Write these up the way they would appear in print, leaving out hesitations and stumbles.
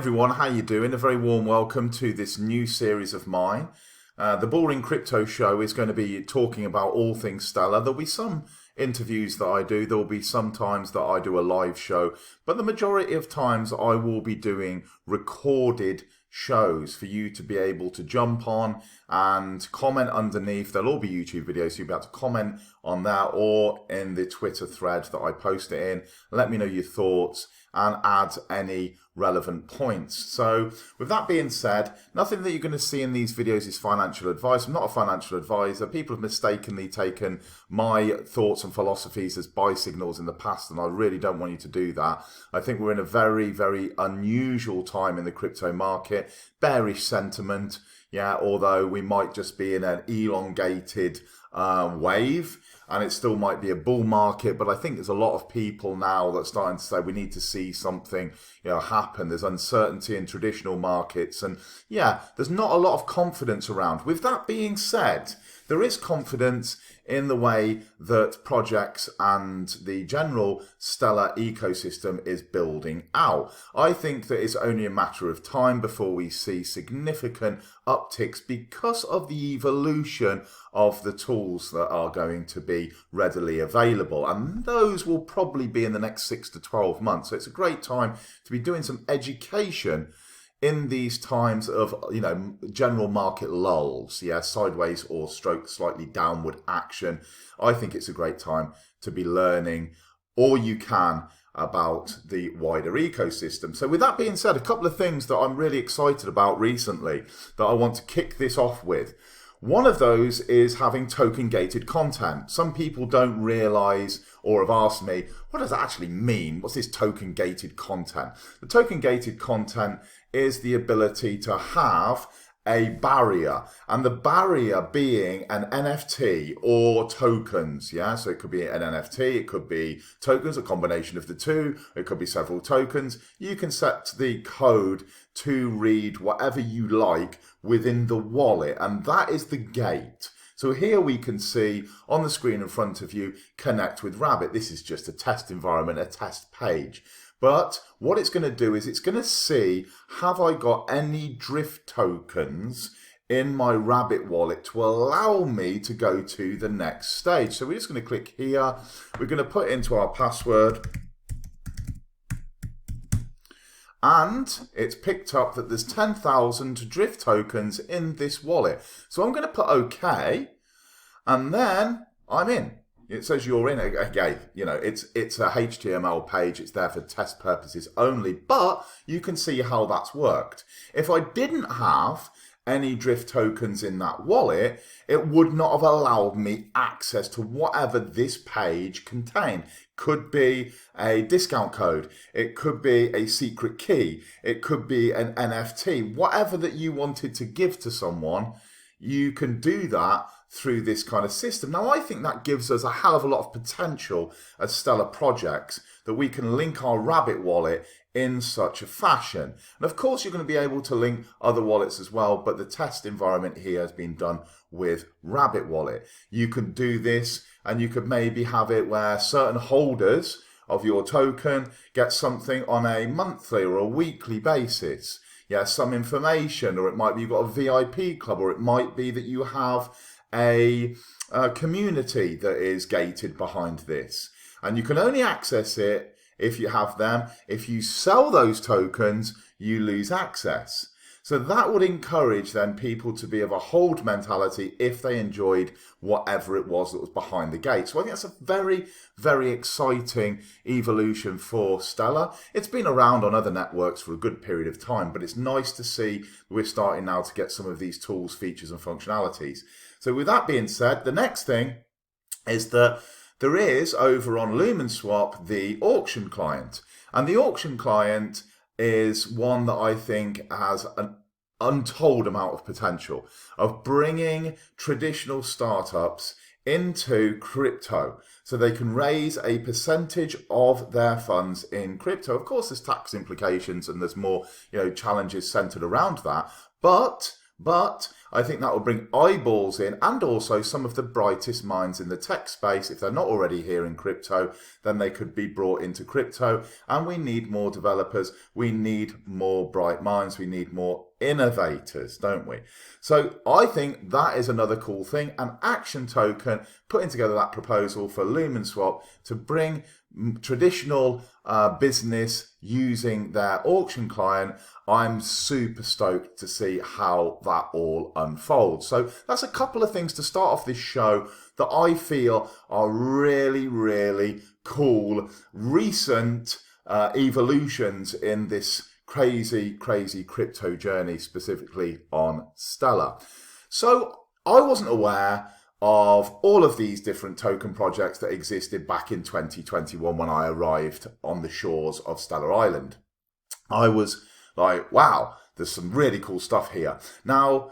everyone, how you doing? A very warm welcome to this new series of mine. The Boring Crypto Show is going to be talking about all things Stellar. There'll be some interviews that I do. There'll be some times that I do a live show. But the majority of times I will be doing recorded shows for you to be able to jump on and comment underneath. There'll all be YouTube videos, so you'll be able to comment on that or in the Twitter thread that I post it in. Let me know your thoughts and add any relevant points. So with that being said, nothing that you're going to see in these videos is financial advice. I'm not a financial advisor. People have mistakenly taken my thoughts and philosophies as buy signals in the past, and I really don't want you to do that. I think we're in a very, very unusual time in the crypto market. Bearish sentiment, yeah, although we might just be in an elongated wave, and it still might be a bull market, but I think there's a lot of people now that are starting to say we need to see something, happen. There's uncertainty in traditional markets, and yeah, there's not a lot of confidence around. With that being said, there is confidence in the way that projects and the general Stellar ecosystem is building out. I think that it's only a matter of time before we see significant upticks because of the evolution of the tools that are going to be readily available. And those will probably be in the next 6 to 12 months. So it's a great time to be doing some education in these times of, general market lulls, sideways or slightly downward action. I think it's a great time to be learning all you can about the wider ecosystem. So with that being said, a couple of things that I'm really excited about recently that I want to kick this off with. One of those is having token gated content. Some people don't realize or have asked me, what does that actually mean? What's this token gated content? The token gated content is the ability to have a barrier, and the barrier being an NFT or tokens. So it could be an NFT, it could be tokens, a combination of the two, it could be several tokens. You can set the code to read whatever you like within the wallet, and that is the gate. So here we can see on the screen in front of you, connect with Rabbit. This is just a test environment, a test page. But what it's going to do is it's going to see, have I got any Drift tokens in my Rabbit wallet to allow me to go to the next stage. So we're just going to click here. We're going to put into our password. And it's picked up that there's 10,000 Drift tokens in this wallet. So I'm going to put OK, and then I'm in. It says you're in. Again, it's a HTML page. It's there for test purposes only, but you can see how that's worked. If I didn't have any Drift tokens in that wallet, it would not have allowed me access to whatever this page contained. Could be a discount code, it could be a secret key, it could be an NFT, whatever that you wanted to give to someone, you can do that through this kind of system. Now, I think that gives us a hell of a lot of potential as Stellar projects, that we can link our Rabbit wallet in such a fashion. And of course, you're going to be able to link other wallets as well, but the test environment here has been done with Rabbit wallet. You could do this, and you could maybe have it where certain holders of your token get something on a monthly or a weekly basis. Some information, or it might be you've got a VIP club, or it might be that you have a community that is gated behind this. And you can only access it if you have them. If you sell those tokens, you lose access. So that would encourage then people to be of a hold mentality if they enjoyed whatever it was that was behind the gate. So I think that's a very, very exciting evolution for Stellar. It's been around on other networks for a good period of time, but it's nice to see we're starting now to get some of these tools, features and functionalities. So with that being said, the next thing is that there is over on LumenSwap the auction client. And the auction client is one that I think has an untold amount of potential of bringing traditional startups into crypto so they can raise a percentage of their funds in crypto. Of course, there's tax implications and there's more, challenges centered around that. But I think that will bring eyeballs in, and also some of the brightest minds in the tech space. If they're not already here in crypto, then they could be brought into crypto. And we need more developers. We need more bright minds. We need more innovators, don't we? So I think that is another cool thing. And Action Token putting together that proposal for Lumen Swap to bring traditional business using their auction client. I'm super stoked to see how that all unfolds. So that's a couple of things to start off this show that I feel are really, really cool, recent evolutions in this crazy crypto journey, specifically on Stellar. So I wasn't aware of all of these different token projects that existed back in 2021 when I arrived on the shores of Stellar Island. I was like, wow, there's some really cool stuff here. Now,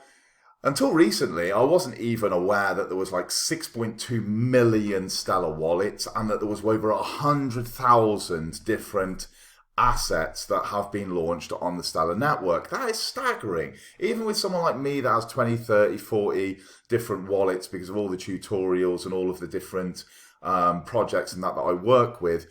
until recently, I wasn't even aware that there was like 6.2 million Stellar wallets and that there was over 100,000 different assets that have been launched on the Stellar network. That is staggering. Even with someone like me that has 20, 30, 40 different wallets because of all the tutorials and all of the different projects and that I work with,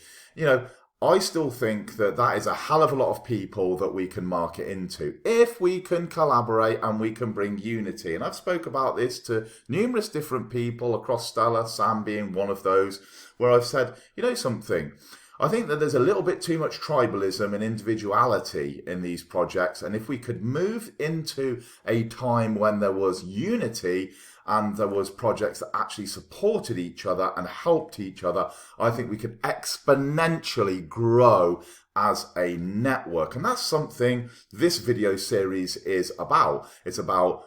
I still think that that is a hell of a lot of people that we can market into if we can collaborate and we can bring unity. And I've spoke about this to numerous different people across Stellar, Sam being one of those, where I've said, something, I think that there's a little bit too much tribalism and individuality in these projects. And if we could move into a time when there was unity and there was projects that actually supported each other and helped each other, I think we could exponentially grow as a network. And that's something this video series is about. It's about,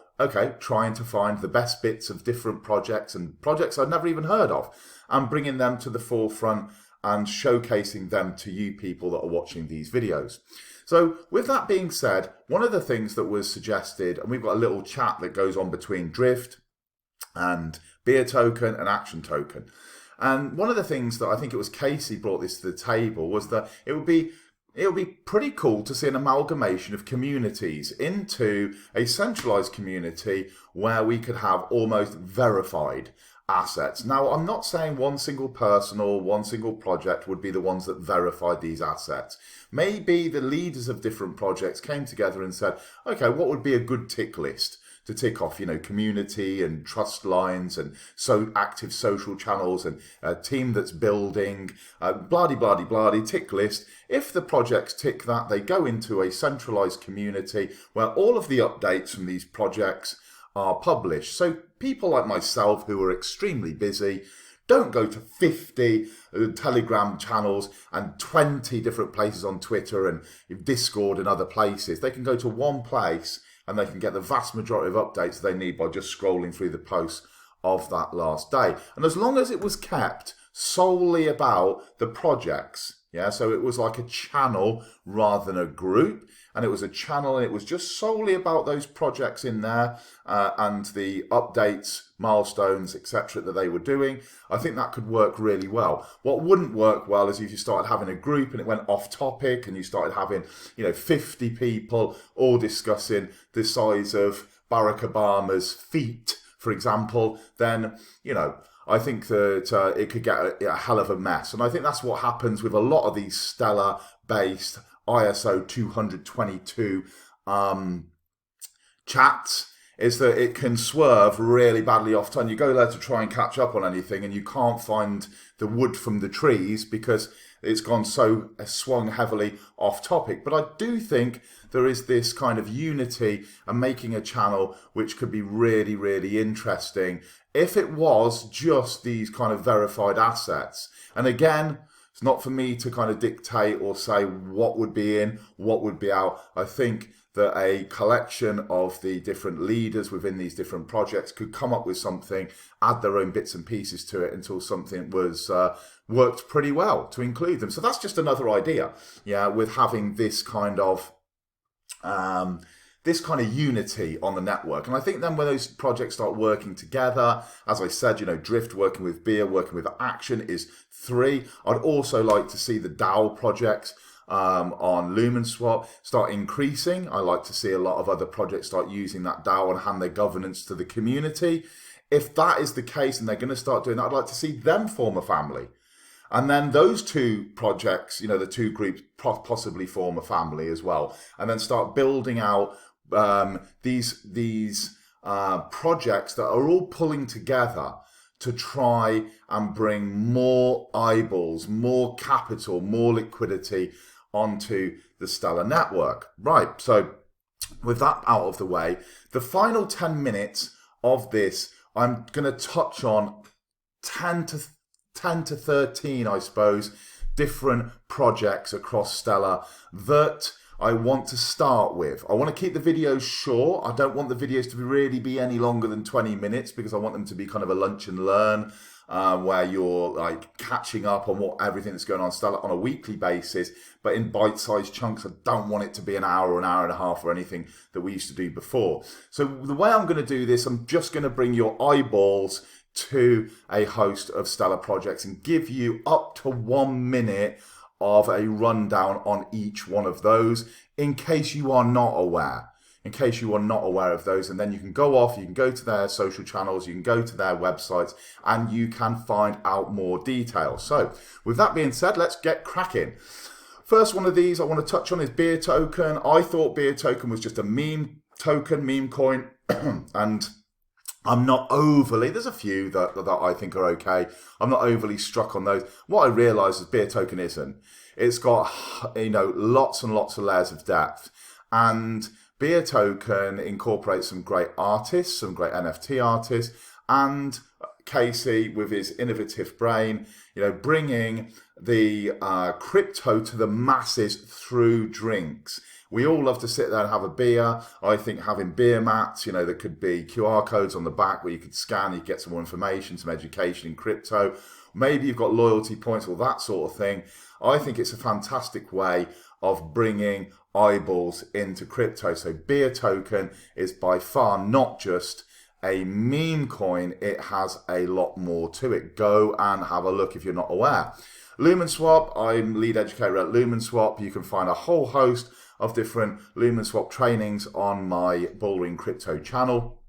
trying to find the best bits of different projects and projects I'd never even heard of and bringing them to the forefront and showcasing them to you people that are watching these videos. So with that being said, one of the things that was suggested, and we've got a little chat that goes on between Drift and Beer Token and Action Token. And one of the things that I think it was Casey brought this to the table was that it would be pretty cool to see an amalgamation of communities into a centralized community where we could have almost verified assets. Now, I'm not saying one single person or one single project would be the ones that verified these assets. Maybe the leaders of different projects came together and said, what would be a good tick list to tick off, community and trust lines and so active social channels and a team that's building, blah-de-blah-de-blah-de tick list. If the projects tick that, they go into a centralized community where all of the updates from these projects are published. So people like myself who are extremely busy don't go to 50 Telegram channels and 20 different places on Twitter and Discord and other places. They can go to one place and they can get the vast majority of updates they need by just scrolling through the posts of that last day. And as long as it was kept solely about the projects, so it was like a channel rather than a group, and it was a channel and it was just solely about those projects in there and the updates, milestones, etc. that they were doing, I think that could work really well. What wouldn't work well is if you started having a group and it went off topic and you started having 50 people all discussing the size of Barack Obama's feet, for example, then I think that it could get a hell of a mess. And I think that's what happens with a lot of these Stellar-based ISO 222 chats, is that it can swerve really badly off time. You go there to try and catch up on anything and you can't find the wood from the trees because it's gone so swung heavily off topic. But I do think there is this kind of unity and making a channel which could be really, really interesting if it was just these kind of verified assets. And again, it's not for me to kind of dictate or say what would be in, what would be out. I think that a collection of the different leaders within these different projects could come up with something, add their own bits and pieces to it until something was worked pretty well to include them. So that's just another idea, with having this kind of unity on the network. And I think then when those projects start working together, as I said, Drift working with Beer, working with Action is 3. I'd also like to see the DAO projects on LumenSwap start increasing. I like to see a lot of other projects start using that DAO and hand their governance to the community. If that is the case and they're going to start doing that, I'd like to see them form a family. And then those two projects, the two groups possibly form a family as well. And then start building out these projects that are all pulling together to try and bring more eyeballs, more capital, more liquidity onto the Stellar network. Right, so with that out of the way, the final 10 minutes of this, I'm going to touch on 10 to 13, I suppose, different projects across Stellar that I want to start with. I want to keep the videos short. I don't want the videos to really be any longer than 20 minutes because I want them to be kind of a lunch and learn where you're like catching up on everything that's going on Stellar on a weekly basis, but in bite-sized chunks. I don't want it to be an hour and a half or anything that we used to do before. So the way I'm going to do this, I'm just going to bring your eyeballs to a host of Stellar projects and give you up to 1 minute of a rundown on each one of those in case you are not aware. In case you are not aware of those, and then you can go off, you can go to their social channels, you can go to their websites, and you can find out more details. So, with that being said, let's get cracking. First one of these I want to touch on is Beer Token. I thought Beer Token was just a meme token, meme coin, and I'm not overly, there's a few that I think are okay. I'm not overly struck on those. What I realise is Beer Token isn't. It's got, lots and lots of layers of depth. And Beer Token incorporates some great artists, some great NFT artists, and Casey with his innovative brain, bringing the crypto to the masses through drinks. We all love to sit there and have a beer. I think having beer mats, there could be QR codes on the back where you could scan, you get some more information, some education in crypto. Maybe you've got loyalty points or that sort of thing. I think it's a fantastic way of bringing eyeballs into crypto. So Beer Token is by far not just a meme coin. It has a lot more to it. Go and have a look if you're not aware. LumenSwap, I'm lead educator at LumenSwap. You can find a whole host of different LumenSwap trainings on my Bullring Crypto channel.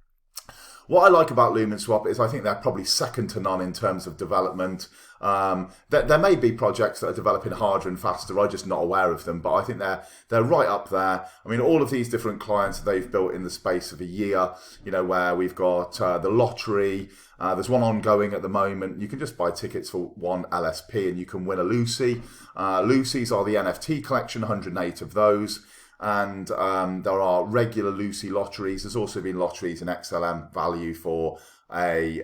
What I like about LumenSwap is I think they're probably second to none in terms of development. There may be projects that are developing harder and faster. I'm just not aware of them, but I think they're right up there. I mean, all of these different clients they've built in the space of a year, where we've got the lottery. There's one ongoing at the moment. You can just buy tickets for one LSP and you can win a Lucy. Lucy's are the NFT collection, 108 of those. And there are regular Lucy lotteries. There's also been lotteries in XLM value for a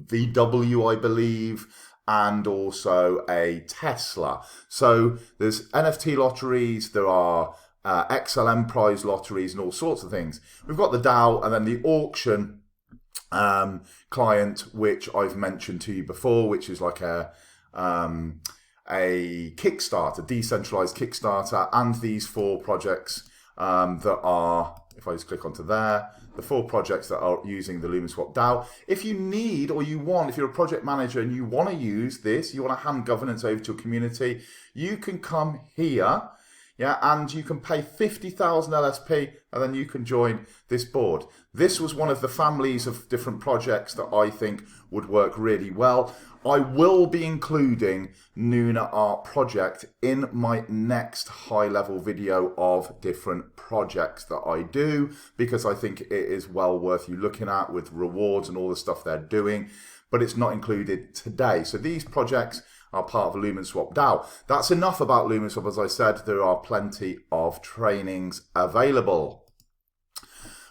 VW, I believe, and also a Tesla. So there's NFT lotteries, there are XLM prize lotteries and all sorts of things. We've got the DAO and then the auction client, which I've mentioned to you before, which is like a Kickstarter, decentralized Kickstarter, and these four projects that are, if I just click onto there, the four projects that are using the LumenSwap DAO. If you need or you want, if you're a project manager and you want to use this, you want to hand governance over to a community, you can come here, and you can pay 50,000 LSP and then you can join this board. This was one of the families of different projects that I think would work really well. I will be including Nuna Art Project in my next high-level video of different projects that I do, because I think it is well worth you looking at with rewards and all the stuff they're doing, but it's not included today. So these projects are part of LumenSwap DAO. That's enough about LumenSwap. As I said, there are plenty of trainings available.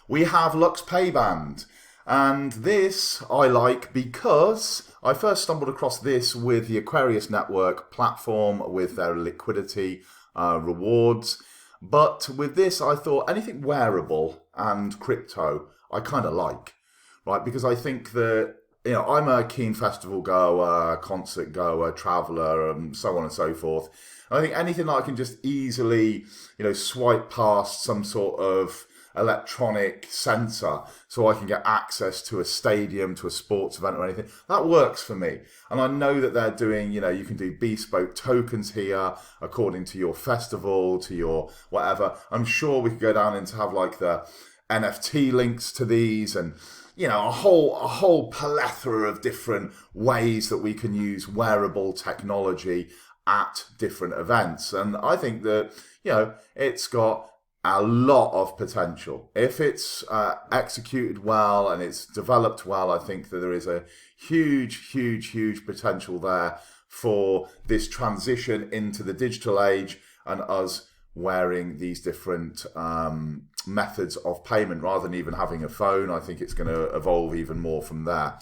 We have Lux Payband. And this I like because I first stumbled across this with the Aquarius Network platform with their liquidity rewards. But with this, I thought anything wearable and crypto, I kind of like, right? Because I think that, I'm a keen festival goer, concert goer, traveller, and so on and so forth. And I think anything that I can just easily, swipe past some sort of electronic sensor so I can get access to a stadium, to a sports event or anything. That works for me. And I know that they're doing, you can do bespoke tokens here according to your festival, to your whatever. I'm sure we could go down and have like the NFT links to these and a whole plethora of different ways that we can use wearable technology at different events. And I think that, it's got a lot of potential. If it's executed well and it's developed well, I think that there is a huge, huge, huge potential there for this transition into the digital age and us wearing these different methods of payment rather than even having a phone. I think it's going to evolve even more from there.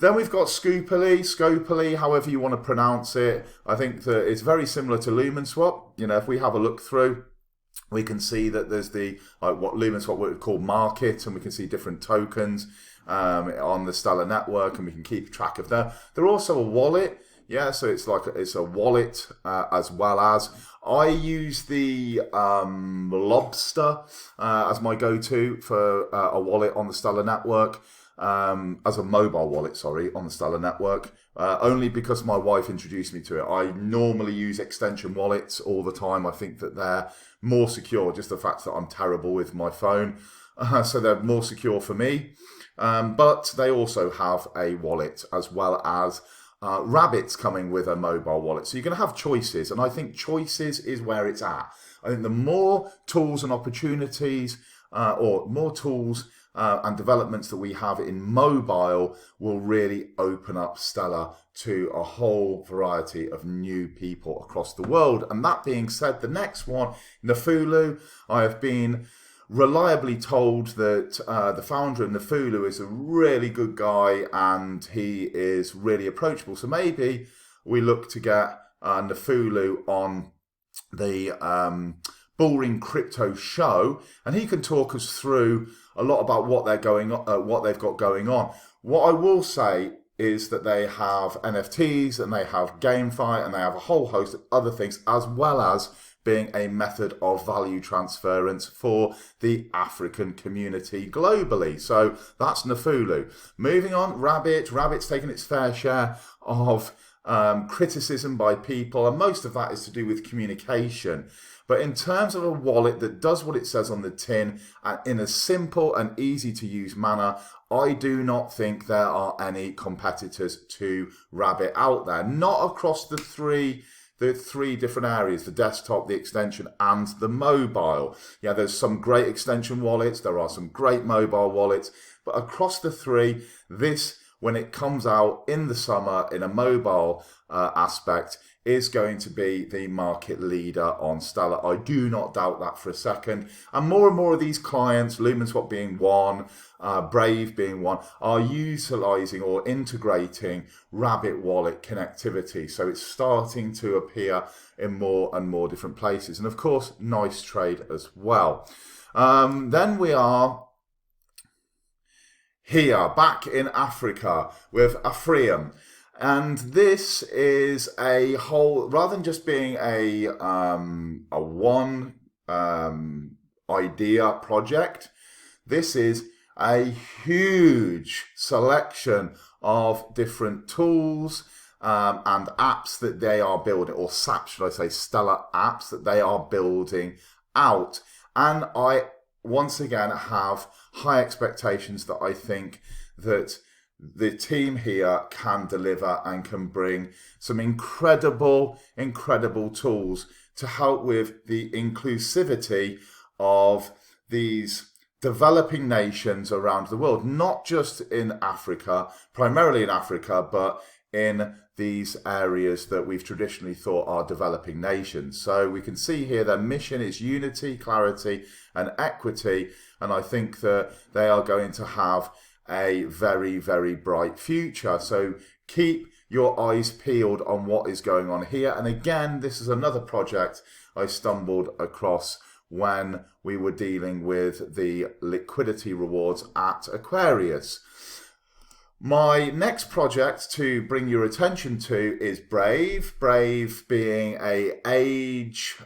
Then we've got Scopely, however you want to pronounce it. I think that it's very similar to LumenSwap. If we have a look through, we can see that there's what LumenSwap would call market, and we can see different tokens on the Stellar network, and we can keep track of them. They're also a wallet. Yeah, so it's a wallet as well as I use the Lobster as my go-to for a wallet on the Stellar network, as a mobile wallet, on the Stellar network, only because my wife introduced me to it. I normally use extension wallets all the time. I think that they're more secure, just the fact that I'm terrible with my phone, so they're more secure for me. But they also have a wallet as well as Rabbit's coming with a mobile wallet. So you're going to have choices, and I think choices is where it's at. I think the more tools and opportunities or more tools and developments that we have in mobile will really open up Stellar to a whole variety of new people across the world. And that being said, the next one, Nafulu, I have been reliably told that the founder of Nafulu is a really good guy and he is really approachable. So maybe we look to get Nafulu on the Bullring Crypto show, and he can talk us through a lot about what they've got going on. What I will say is that they have NFTs and they have GameFi and they have a whole host of other things, as well as being a method of value transference for the African community globally. So that's Nafulu. Moving on, Rabbit's taken its fair share of criticism by people, and most of that is to do with communication. But in terms of a wallet that does what it says on the tin in a simple and easy to use manner, I do not think there are any competitors to Rabbit out there. Not across the three different areas, the desktop, the extension, and the mobile. Yeah, there's some great extension wallets, there are some great mobile wallets, but across the three, this, when it comes out in the summer in a mobile aspect, is going to be the market leader on Stellar. I do not doubt that for a second. And more of these clients, LumenSwap being one, Brave being one, are utilizing or integrating Rabbit wallet connectivity. So it's starting to appear in more and more different places. And of course, Nice Trade as well. Then we are here, back in Africa with Afrium. And this is a whole, rather than just being a one idea project, this is a huge selection of different tools and apps that they are building, or SAP, should I say, Stellar apps that they are building out. And I, once again, have high expectations that I think that the team here can deliver and can bring some incredible tools to help with the inclusivity of these developing nations around the world, not just in Africa, primarily in Africa, but in these areas that we've traditionally thought are developing nations. So we can see here their mission is unity, clarity, and equity, and I think that they are going to have a very bright future. So keep your eyes peeled on what is going on here. And again, this is another project I stumbled across when we were dealing with the liquidity rewards at Aquarius. My next project to bring your attention to is Brave. Brave being an age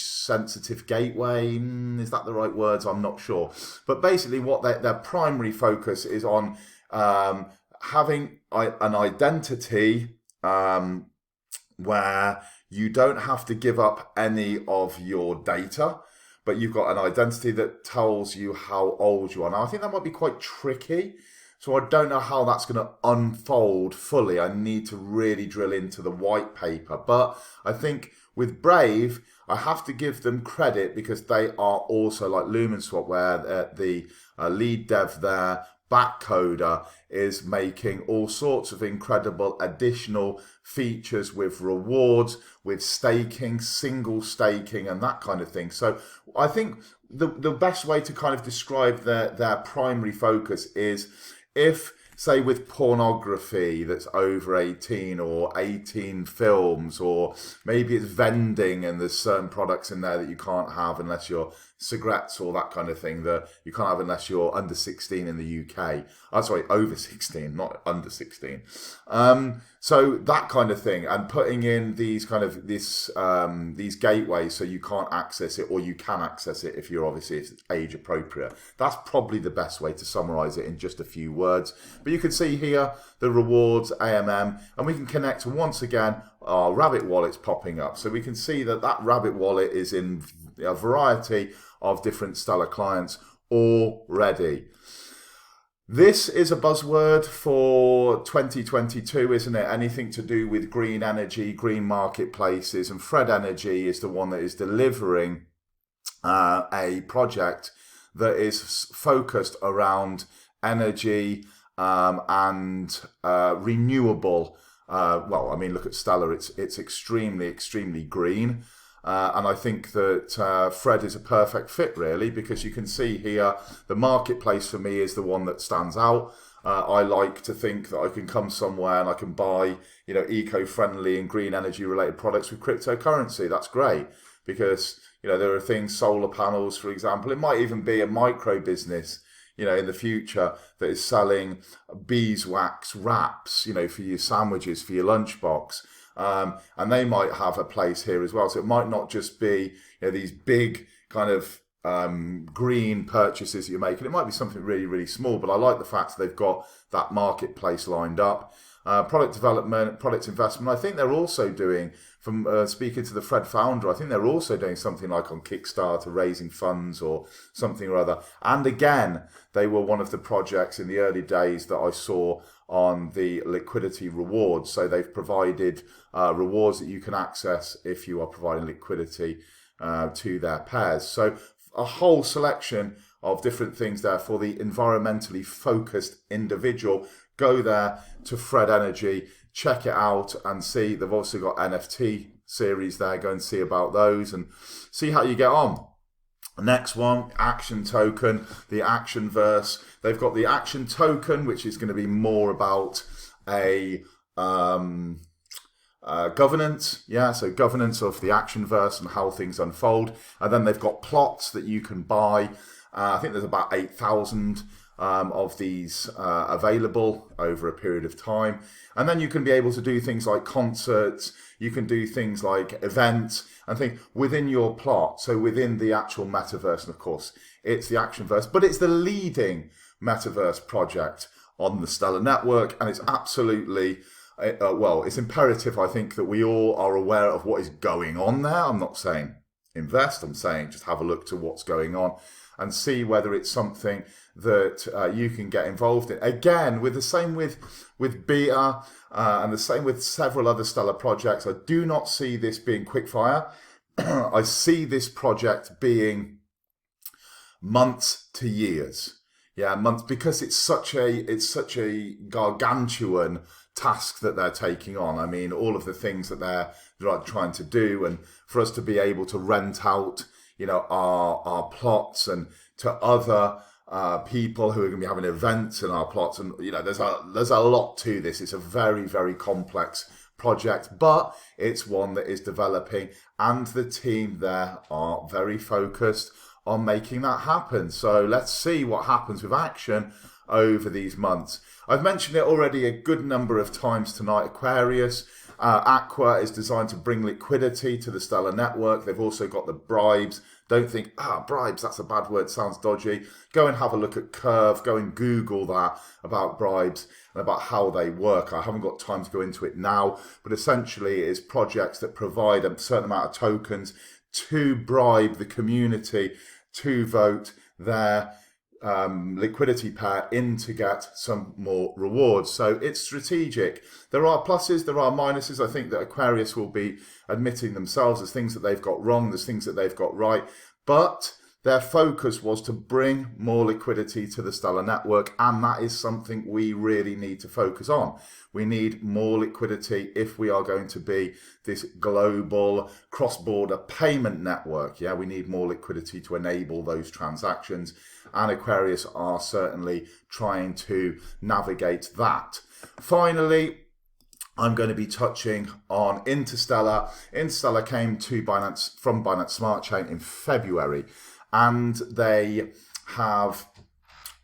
sensitive gateway. Is that the right words? I'm not sure. But basically, what their primary focus is on having an identity where you don't have to give up any of your data, but you've got an identity that tells you how old you are. Now, I think that might be quite tricky. So I don't know how that's going to unfold fully. I need to really drill into the white paper. But I think with Brave, I have to give them credit because they are also like LumenSwap, where the lead dev there, Backcoder, is making all sorts of incredible additional features with rewards, with staking, single staking, and that kind of thing. So I think the best way to kind of describe their primary focus is, if, say, with pornography that's over 18 or 18 films, or maybe it's vending and there's certain products in there that you can't have unless you're cigarettes or that kind of thing that you can't have unless you're under 16 in the UK. Oh, sorry, over 16, not under 16. So that kind of thing, and putting in these kind of these gateways so you can't access it, or you can access it if you're obviously age appropriate. That's probably the best way to summarize it in just a few words. But you can see here the rewards, AMM, and we can connect once again our Rabbit wallets popping up. So we can see that Rabbit wallet is in a variety of different Stellar clients already. This is a buzzword for 2022, isn't it? Anything to do with green energy, green marketplaces, and Fred Energy is the one that is delivering a project that is focused around energy and renewable. Well, I mean, look at Stellar; it's extremely green. And I think that Fred is a perfect fit, really, because you can see here the marketplace for me is the one that stands out. I like to think that I can come somewhere and I can buy, eco-friendly and green energy-related products with cryptocurrency. That's great because, there are things, solar panels, for example. It might even be a micro business, in the future that is selling beeswax wraps, for your sandwiches, for your lunchbox. And they might have a place here as well. So it might not just be these big kind of green purchases that you're making. It might be something really small, but I like the fact that they've got that marketplace lined up. Product development, product investment. I think they're also doing, from speaking to the Fred founder, I think they're also doing something like on Kickstarter, raising funds or something or other. And again, they were one of the projects in the early days that I saw on the liquidity rewards. So they've provided rewards that you can access if you are providing liquidity to their pairs. So a whole selection of different things there for the environmentally focused individual. Go there to Fred Energy, check it out and see. They've also got NFT series there. Go and see about those and see how you get on. Next one, Action Token, the Actionverse. They've got the Action Token, which is going to be more about a governance. Yeah, so governance of the Actionverse and how things unfold. And then they've got plots that you can buy. I think there's about 8,000 of these available over a period of time. And then you can be able to do things like concerts, you can do things like events and things within your plot. So within the actual metaverse, and of course, it's the Actionverse, but it's the leading metaverse project on the Stellar network. And it's absolutely, it's imperative, I think, that we all are aware of what is going on there. I'm not saying invest, I'm saying just have a look to what's going on and see whether it's something that you can get involved in. Again, with the same with Beta and the same with several other Stellar projects, I do not see this being quickfire. I see this project being months to years. Yeah, months, because it's such a gargantuan task that they're taking on. I mean, all of the things that they're trying to do, and for us to be able to rent out, our plots and to other people who are going to be having events in our plots, and there's a lot to this. It's a very complex project, but it's one that is developing, and the team there are very focused on making that happen. So let's see what happens with Action over these months. I've mentioned it already a good number of times tonight. Aquarius, Aqua is designed to bring liquidity to the Stellar network. They've also got the bribes. Don't think, bribes, that's a bad word, sounds dodgy. Go and have a look at Curve. Go and Google that about bribes and about how they work. I haven't got time to go into it now, but essentially it is projects that provide a certain amount of tokens to bribe the community to vote their liquidity pair in to get some more rewards. So it's strategic. There are pluses, there are minuses. I think that Aquarius will be admitting themselves as things that they've got wrong, there's things that they've got right, but their focus was to bring more liquidity to the Stellar network, and that is something we really need to focus on. We need more liquidity if we are going to be this global cross-border payment network. Yeah, we need more liquidity to enable those transactions, and Aquarius are certainly trying to navigate that. Finally, I'm going to be touching on Interstellar. Interstellar came to Binance from Binance Smart Chain in February, and they have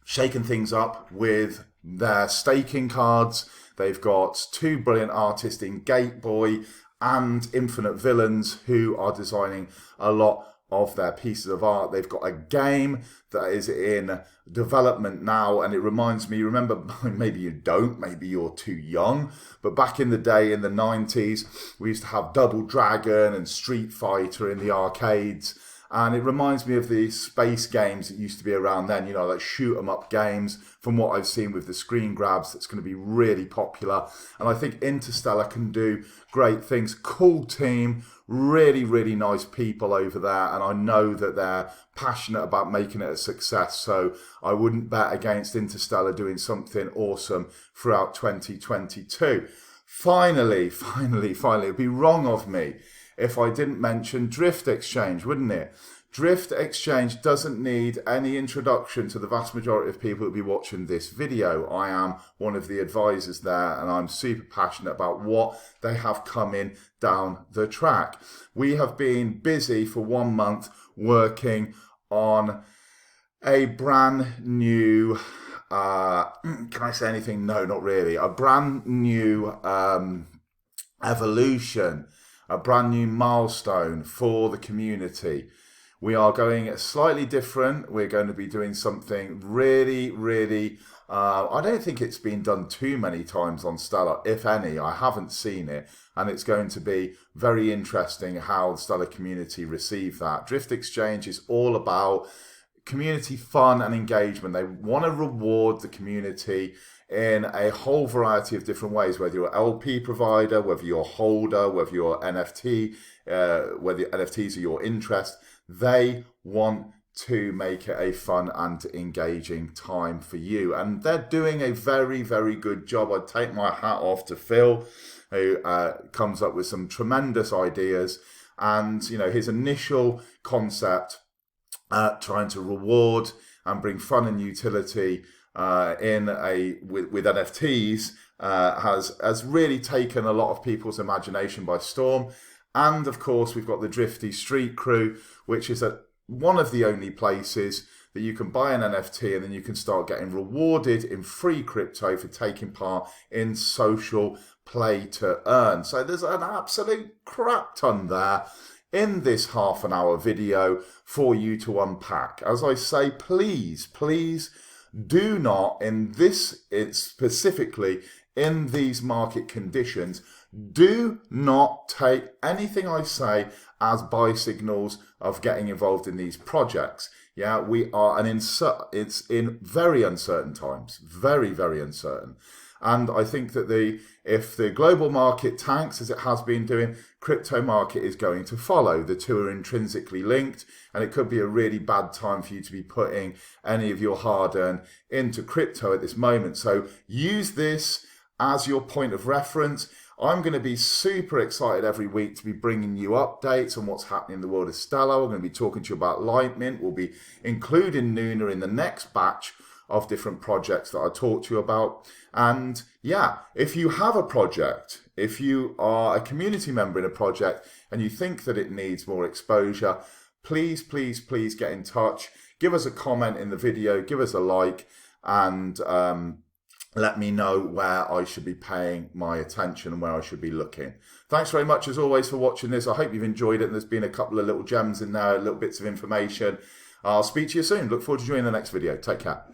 shaken things up with their staking cards. They've got two brilliant artists in Gateboy and Infinite Villains who are designing a lot of their pieces of art. They've got a game that is in development now, and it reminds me, remember, maybe you don't, maybe you're too young, but back in the day in the 90s, we used to have Double Dragon and Street Fighter in the arcades. And it reminds me of the space games that used to be around then, you know, like shoot 'em up games. From what I've seen with the screen grabs, that's going to be really popular. And I think Interstellar can do great things. Cool team, really, really nice people over there. And I know that they're passionate about making it a success. So I wouldn't bet against Interstellar doing something awesome throughout 2022. Finally, it'd be wrong of me if I didn't mention Drift Exchange, wouldn't it? Drift Exchange doesn't need any introduction to the vast majority of people that will be watching this video. I am one of the advisors there, and I'm super passionate about what they have coming down the track. We have been busy for 1 month working on a brand new, can I say anything? No, not really. A brand new evolution, a brand new milestone for the community. We are going slightly different. We're going to be doing something really, I don't think it's been done too many times on Stellar, if any. I haven't seen it, and it's going to be very interesting how the Stellar community receive that. Drift Exchange is all about community fun and engagement. They want to reward the community in a whole variety of different ways, whether you're an LP provider, whether you're a holder, whether you're NFT, whether NFTs are your interest. They want to make it a fun and engaging time for you. And they're doing a very, very good job. I'd take my hat off to Phil, who comes up with some tremendous ideas. And, you know, his initial concept, trying to reward and bring fun and utility with NFTs has really taken a lot of people's imagination by storm. And of course, we've got the Drifty Street Crew, which is one of the only places that you can buy an NFT and then you can start getting rewarded in free crypto for taking part in social play to earn. So there's an absolute crap ton there in this half an hour video for you to unpack. As I say, please do not, specifically in these market conditions, do not take anything I say as buy signals of getting involved in these projects. Yeah, we are it's in very uncertain times, very, very uncertain. And I think that if the global market tanks as it has been doing, crypto market is going to follow. The two are intrinsically linked, and it could be a really bad time for you to be putting any of your hard-earned into crypto at this moment. So use this as your point of reference. I'm going to be super excited every week to be bringing you updates on what's happening in the world of Stellar. We're going to be talking to you about Lightmint. We'll be including Luna in the next batch of different projects that I talk to you about. And yeah, if you have a project, if you are a community member in a project and you think that it needs more exposure, please get in touch. give us a comment in the video, give us a like, and let me know where I should be paying my attention and where I should be looking. Thanks very much as always for watching this. I hope you've enjoyed it, and there's been a couple of little gems in there, little bits of information. I'll speak to you soon. Look forward to joining the next video. Take care.